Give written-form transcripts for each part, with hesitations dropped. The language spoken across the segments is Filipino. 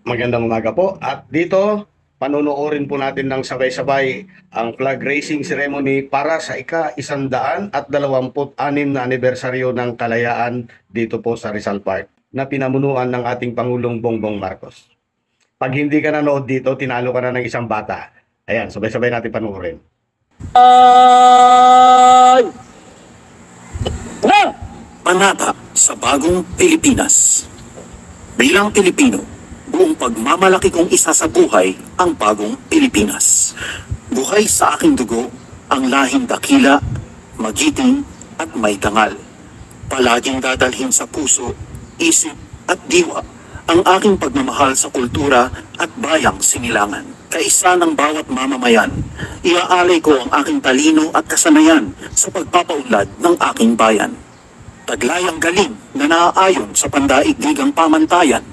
Magandang umaga po. At dito, panunuorin po natin ng sabay-sabay ang flag raising ceremony para sa ika-126 na anibersaryo ng kalayaan dito po sa Rizal Park na pinamunuan ng ating Pangulong Bongbong Marcos. Pag hindi ka nanood dito, tinalo ka na ng isang bata. Ayan, sabay-sabay natin panuorin. Panata sa bagong Pilipinas. Bilang Pilipino, buong pagmamalaki kong isa sa buhay ang bagong Pilipinas. Buhay sa aking dugo ang lahing dakila, magiting at may dangal. Palaging dadalhin sa puso, isip at diwa ang aking pagmamahal sa kultura at bayang sinilangan. Kaisa ng bawat mamamayan, iaalay ko ang aking talino at kasanayan sa pagpapaunlad ng aking bayan. Taglayang galing na naaayon sa pandaigdigang pamantayan.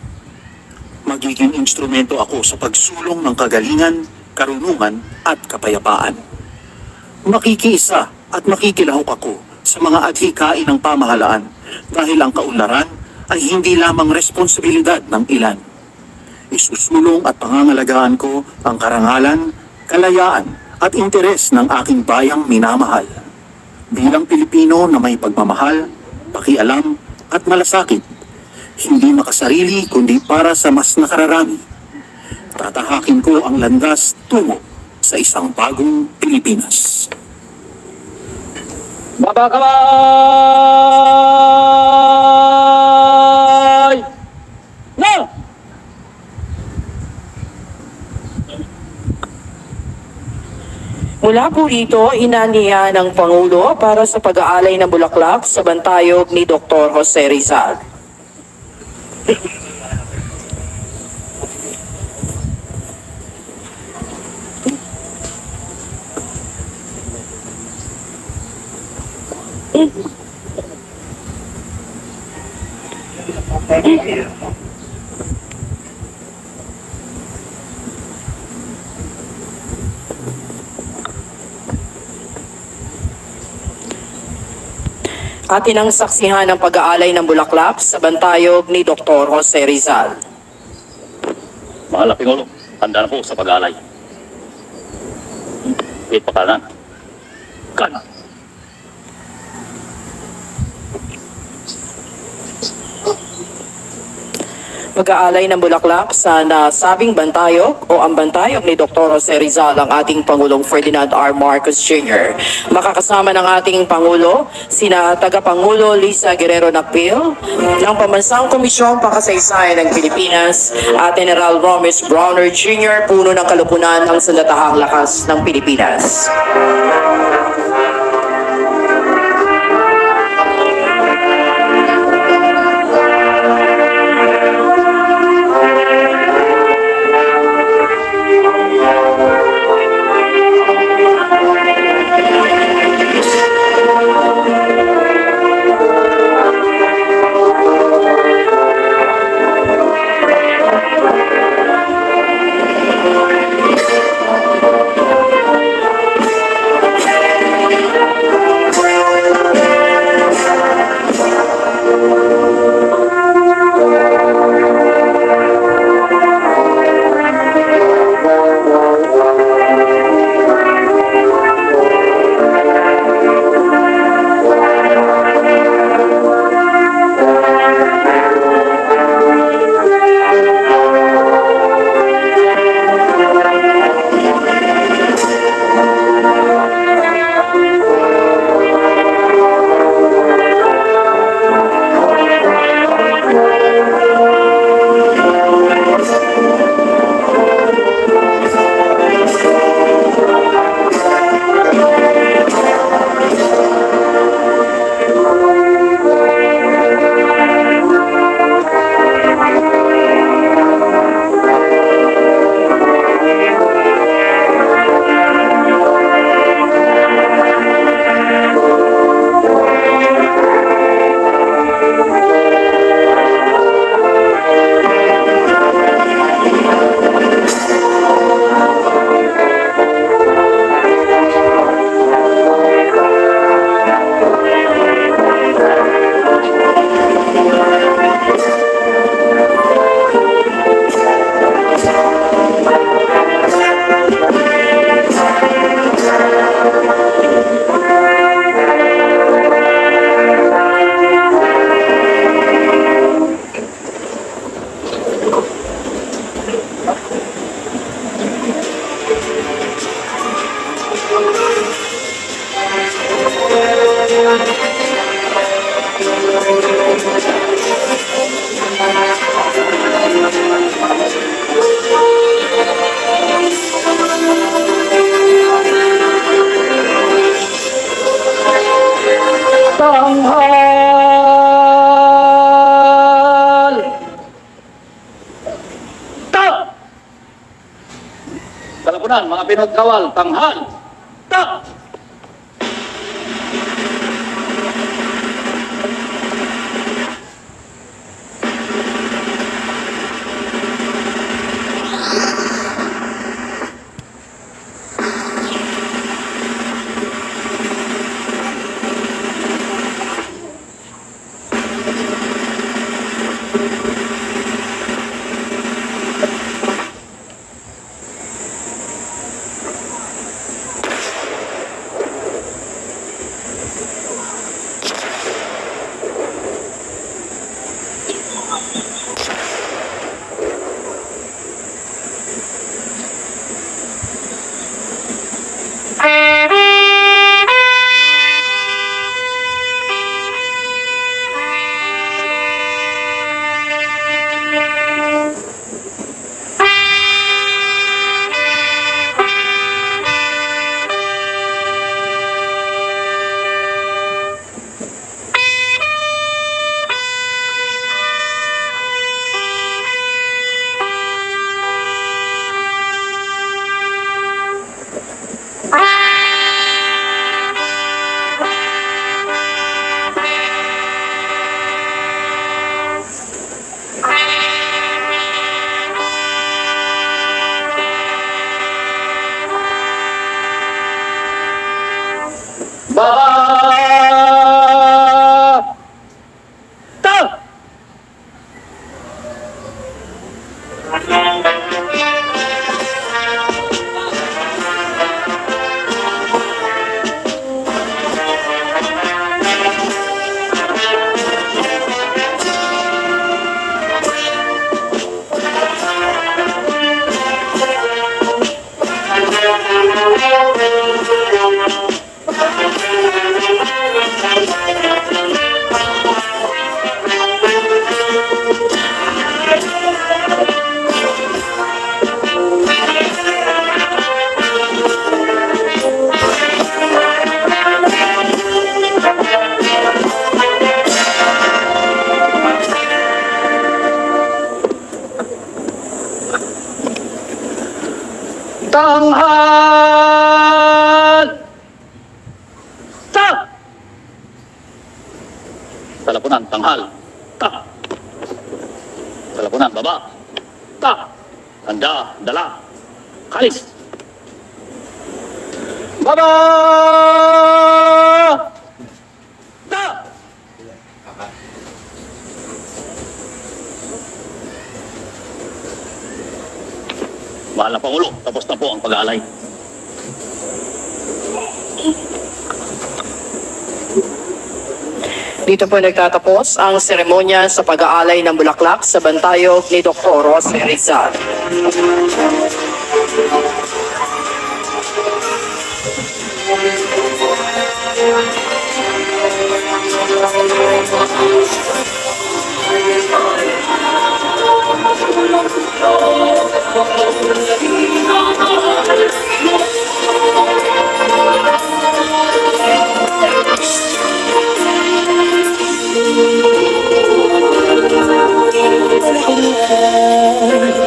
Magiging instrumento ako sa pagsulong ng kagalingan, karunungan at kapayapaan. Makikiisa at makikilahok ako sa mga adhikain ng pamahalaan dahil ang kaunlaran ay hindi lamang responsibilidad ng ilan. Isusulong at pangangalagaan ko ang karangalan, kalayaan at interes ng aking bayang minamahal. Bilang Pilipino na may pagmamahal, pakialam at malasakit, hindi makasarili kundi para sa mas nakararami. Tatahakin ko ang landas tungo sa isang bagong Pilipinas. Baba kamay! Na! Mula po rito, inaniya ng Pangulo para sa pag-aalay ng bulaklak sa bantayog ni Dr. Jose Rizal. Atin ang saksihan ng pag-aalay ng bulaklak sa bantayog ni Dr. Jose Rizal. Mahal na Pangulo, handa na po sa pag-aalay. Wait pa kanan. Kanan. Mag-aalay ng bulaklak sa nasabing bantayog o ang bantayog ni Dr. Jose Rizal ang ating Pangulong Ferdinand R. Marcos Jr. Makakasama ng ating Pangulo, sina Tagapangulo Lisa Guerrero Nakpil, ng Pambansang Komisyong Pakasaysayan ng Pilipinas at General Romes Browner Jr., puno ng kalupunan ng Sandatahang Lakas ng Pilipinas. Tanghal! Ta! Talapunan, mga pinagkawal, tanghal! Ta! Ta! Tanghal! Ta! Talapunan, tanghal. Ta! Talapunan, baba. Ta! Handa, dala. Kalis. Baba! Ta! Mahal na Pangulo, tapos na po ang pag-aalay. Dito po nagtatapos ang seremonya sa pag-aalay ng bulaklak sa bantayog ni Dr. Jose Rizal.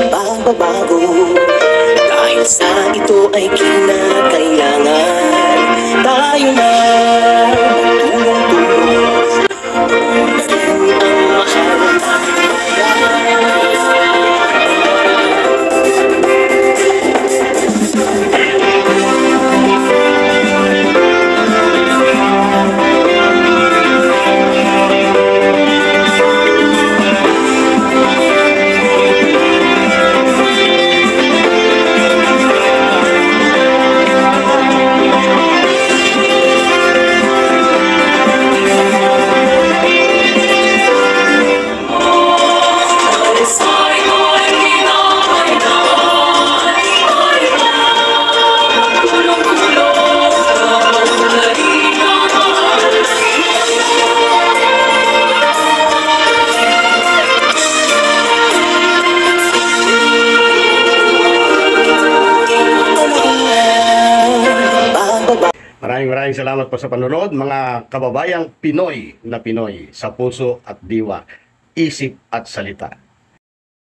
Pagbabago dahil sa ito ay kinakailangan tayo na tulong-tulong na rin ang mahal. Maraming salamat po sa panonood, mga kababayang Pinoy na Pinoy sa puso at diwa, isip at salita.